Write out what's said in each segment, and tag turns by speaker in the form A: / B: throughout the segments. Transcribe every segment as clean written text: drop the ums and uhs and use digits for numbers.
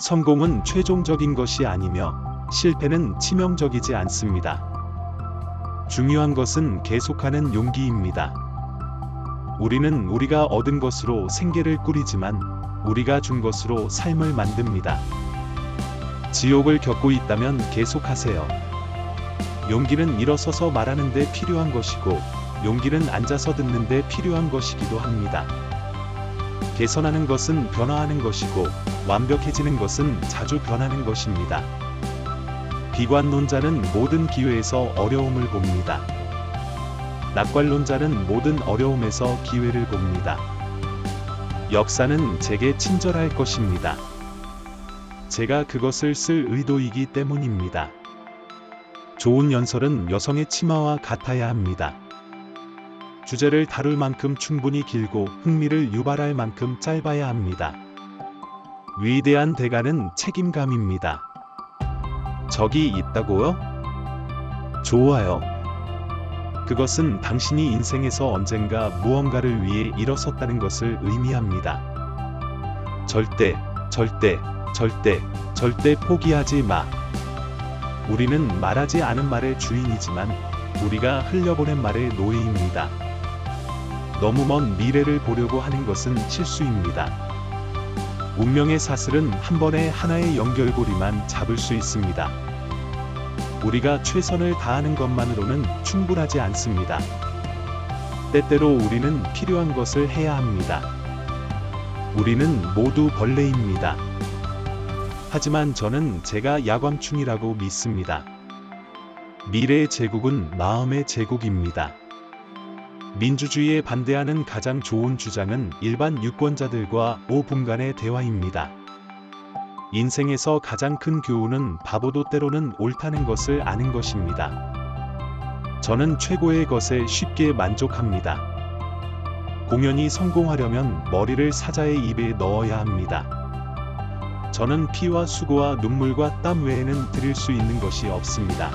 A: 성공은 최종적인 것이 아니며 실패는 치명적이지 않습니다. 중요한 것은 계속하는 용기입니다. 우리는 우리가 얻은 것으로 생계를 꾸리지만 우리가 준 것으로 삶을 만듭니다. 지옥을 겪고 있다면 계속하세요. 용기는 일어서서 말하는 데 필요한 것이고 용기는 앉아서 듣는 데 필요한 것이기도 합니다. 개선하는 것은 변화하는 것이고 완벽해지는 것은 자주 변하는 것입니다. 비관론자는 모든 기회에서 어려움을 봅니다. 낙관론자는 모든 어려움에서 기회를 봅니다. 역사는 제게 친절할 것입니다. 제가 그것을 쓸 의도이기 때문입니다. 좋은 연설은 여성의 치마와 같아야 합니다. 주제를 다룰 만큼 충분히 길고 흥미를 유발할 만큼 짧아야 합니다. 위대한 대가는 책임감입니다. 적이 있다고요? 좋아요. 그것은 당신이 인생에서 언젠가 무언가를 위해 일어섰다는 것을 의미합니다. 절대 포기하지 마. 우리는 말하지 않은 말의 주인이지만 우리가 흘려보낸 말의 노예입니다. 너무 먼 미래를 보려고 하는 것은 실수입니다. 운명의 사슬은 한 번에 하나의 연결고리만 잡을 수 있습니다. 우리가 최선을 다하는 것만으로는 충분하지 않습니다. 때때로 우리는 필요한 것을 해야 합니다. 우리는 모두 벌레입니다. 하지만 저는 제가 야광충이라고 믿습니다. 미래의 제국은 마음의 제국입니다. 민주주의에 반대하는 가장 좋은 주장은 일반 유권자들과 5분간의 대화입니다. 인생에서 가장 큰 교훈은 바보도 때로는 옳다는 것을 아는 것입니다. 저는 최고의 것에 쉽게 만족합니다. 공연이 성공하려면 머리를 사자의 입에 넣어야 합니다. 저는 피와 수고와 눈물과 땀 외에는 드릴 수 있는 것이 없습니다.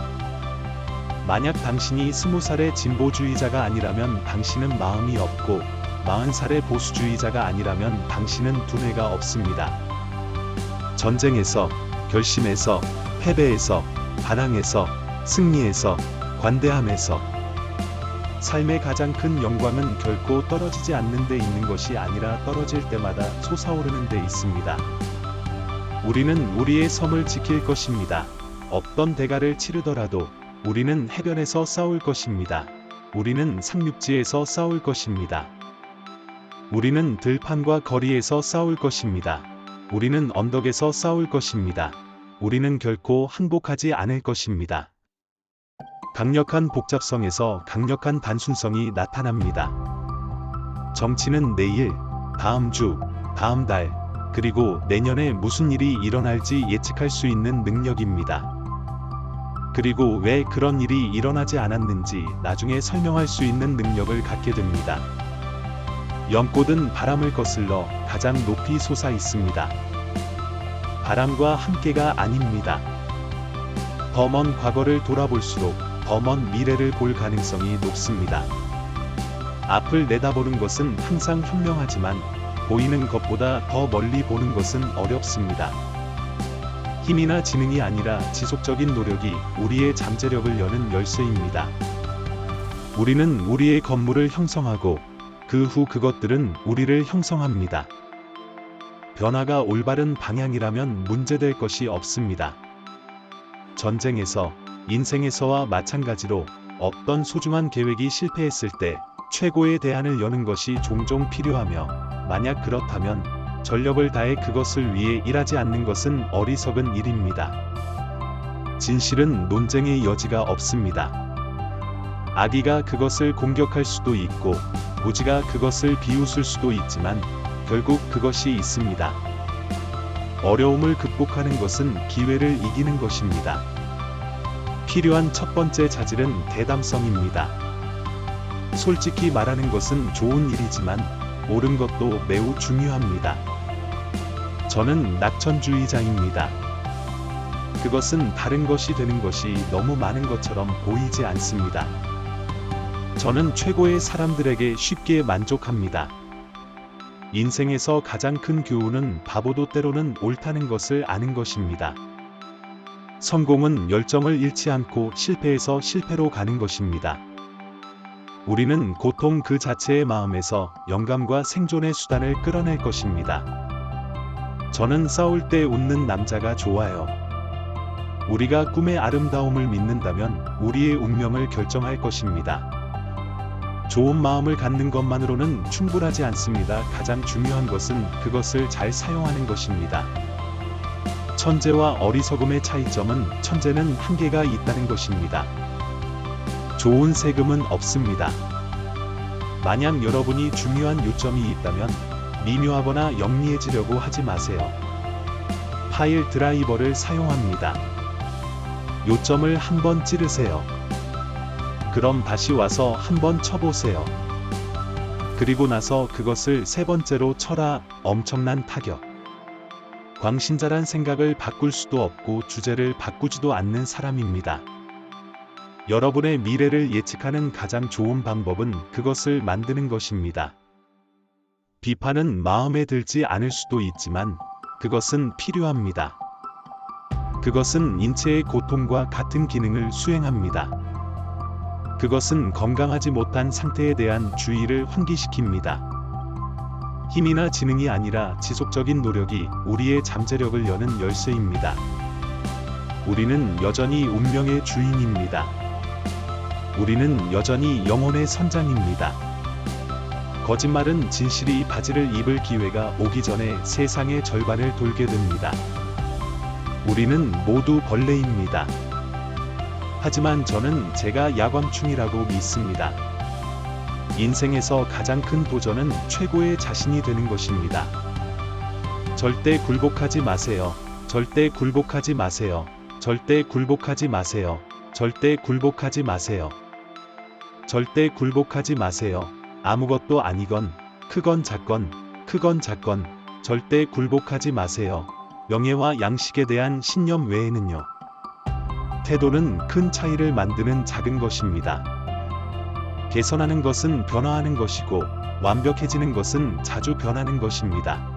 A: 만약 당신이 20살의 진보주의자가 아니라면 당신은 마음이 없고 40살의 보수주의자가 아니라면 당신은 두뇌가 없습니다. 전쟁에서, 결심에서, 패배에서, 반항에서, 승리에서, 관대함에서 삶의 가장 큰 영광은 결코 떨어지지 않는 데 있는 것이 아니라 떨어질 때마다 솟아오르는 데 있습니다. 우리는 우리의 섬을 지킬 것입니다. 어떤 대가를 치르더라도 우리는 해변에서 싸울 것입니다. 우리는 상륙지에서 싸울 것입니다. 우리는 들판과 거리에서 싸울 것입니다. 우리는 언덕에서 싸울 것입니다. 우리는 결코 항복하지 않을 것입니다. 강력한 복잡성에서 강력한 단순성이 나타납니다. 정치는 내일, 다음 주, 다음 달, 그리고 내년에 무슨 일이 일어날지 예측할 수 있는 능력입니다. 그리고 왜 그런 일이 일어나지 않았는지 나중에 설명할 수 있는 능력을 갖게 됩니다. 연꽃은 바람을 거슬러 가장 높이 솟아 있습니다. 바람과 함께가 아닙니다. 더 먼 과거를 돌아볼수록 더 먼 미래를 볼 가능성이 높습니다. 앞을 내다보는 것은 항상 현명하지만 보이는 것보다 더 멀리 보는 것은 어렵습니다. 힘이나 지능이 아니라 지속적인 노력이 우리의 잠재력을 여는 열쇠입니다. 우리는 우리의 건물을 형성하고 그 후 그것들은 우리를 형성합니다. 변화가 올바른 방향이라면 문제될 것이 없습니다. 전쟁에서, 인생에서와 마찬가지로 어떤 소중한 계획이 실패했을 때 최고의 대안을 여는 것이 종종 필요하며 만약 그렇다면 전력을 다해 그것을 위해 일하지 않는 것은 어리석은 일입니다. 진실은 논쟁의 여지가 없습니다. 악의가 그것을 공격할 수도 있고 무지가 그것을 비웃을 수도 있지만 결국 그것이 있습니다. 어려움을 극복하는 것은 기회를 이기는 것입니다. 필요한 첫 번째 자질은 대담성입니다. 솔직히 말하는 것은 좋은 일이지만 옳은 것도 매우 중요합니다. 저는 낙천주의자입니다. 그것은 다른 것이 되는 것이 너무 많은 것처럼 보이지 않습니다. 저는 최고의 사람들에게 쉽게 만족합니다. 인생에서 가장 큰 교훈은 바보도 때로는 옳다는 것을 아는 것입니다. 성공은 열정을 잃지 않고 실패에서 실패로 가는 것입니다. 우리는 고통 그 자체의 마음에서 영감과 생존의 수단을 끌어낼 것입니다. 저는 싸울 때 웃는 남자가 좋아요. 우리가 꿈의 아름다움을 믿는다면 우리의 운명을 결정할 것입니다. 좋은 마음을 갖는 것만으로는 충분하지 않습니다. 가장 중요한 것은 그것을 잘 사용하는 것입니다. 천재와 어리석음의 차이점은 천재는 한계가 있다는 것입니다. 좋은 세금은 없습니다. 만약 여러분이 중요한 요점이 있다면 미묘하거나 영리해지려고 하지 마세요. 파일 드라이버를 사용합니다. 요점을 한번 찌르세요. 그럼 다시 와서 한번 쳐보세요. 그리고 나서 그것을 세 번째로 쳐라. 엄청난 타격. 광신자란 생각을 바꿀 수도 없고 주제를 바꾸지도 않는 사람입니다. 여러분의 미래를 예측하는 가장 좋은 방법은 그것을 만드는 것입니다. 비판은 마음에 들지 않을 수도 있지만 그것은 필요합니다. 그것은 인체의 고통과 같은 기능을 수행합니다. 그것은 건강하지 못한 상태에 대한 주의를 환기시킵니다. 힘이나 지능이 아니라 지속적인 노력이 우리의 잠재력을 여는 열쇠입니다. 우리는 여전히 운명의 주인입니다. 우리는 여전히 영혼의 선장입니다. 거짓말은 진실이 바지를 입을 기회가 오기 전에 세상의 절반을 돌게 됩니다. 우리는 모두 벌레입니다. 하지만 저는 제가 야광충이라고 믿습니다. 인생에서 가장 큰 도전은 최고의 자신이 되는 것입니다. 절대 굴복하지 마세요. 절대 굴복하지 마세요. 절대 굴복하지 마세요. 절대 굴복하지 마세요. 절대 굴복하지 마세요. 아무것도 아니건, 크건 작건, 크건 작건, 절대 굴복하지 마세요. 명예와 양식에 대한 신념 외에는요. 태도는 큰 차이를 만드는 작은 것입니다. 개선하는 것은 변화하는 것이고, 완벽해지는 것은 자주 변하는 것입니다.